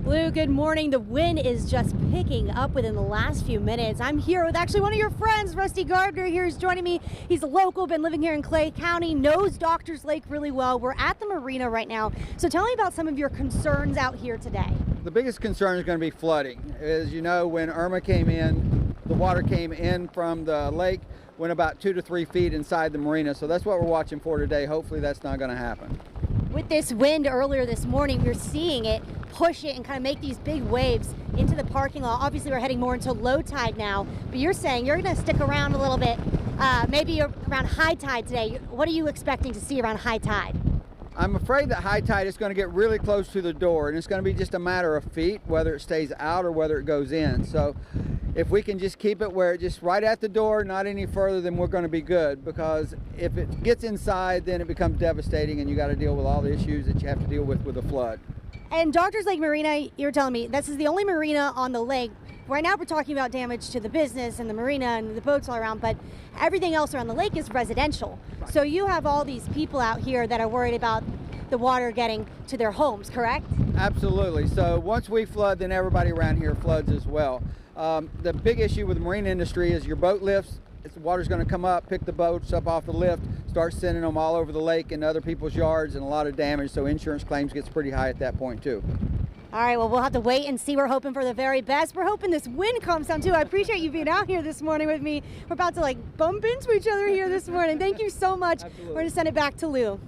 Lou, good morning. The wind is just picking up within the last few minutes. I'm here with actually one of your friends, Rusty Gardner here is joining me. He's a local, been living here in Clay County, knows Doctors Lake really well. We're at the marina right now. So tell me about some of your concerns out here today. The biggest concern is going to be flooding. As you know, when Irma came in, the water came in from the lake, went about 2 to 3 feet inside the marina. So that's what we're watching for today. Hopefully that's not going to happen. With this wind earlier this morning, we're seeing it push it and kind of make these big waves into the parking lot. Obviously, we're heading more into low tide now, but you're saying you're going to stick around a little bit, maybe around high tide today. What are you expecting to see around high tide? I'm afraid that high tide is going to get really close to the door, and it's going to be just a matter of feet, whether it stays out or whether it goes in. So if we can just keep it where it just right at the door, not any further, then we're going to be good, because if it gets inside, then it becomes devastating, and you got to deal with all the issues that you have to deal with a flood. And Doctors Lake Marina, you're telling me this is the only marina on the lake. Right now we're talking about damage to the business and the marina and the boats all around, but everything else around the lake is residential. Right. So you have all these people out here that are worried about the water getting to their homes, correct? Absolutely. So once we flood, then everybody around here floods as well. The big issue with the marine industry is your boat lifts. The water's going to come up, pick the boats up off the lift, start sending them all over the lake and other people's yards, and a lot of damage. So insurance claims gets pretty high at that point too. All right, well, we'll have to wait and see. We're hoping for the very best. We're hoping this wind calms down too. I appreciate you being out here this morning with me. We're about to bump into each other here this morning. Thank you so much. Absolutely. We're going to send it back to Lou.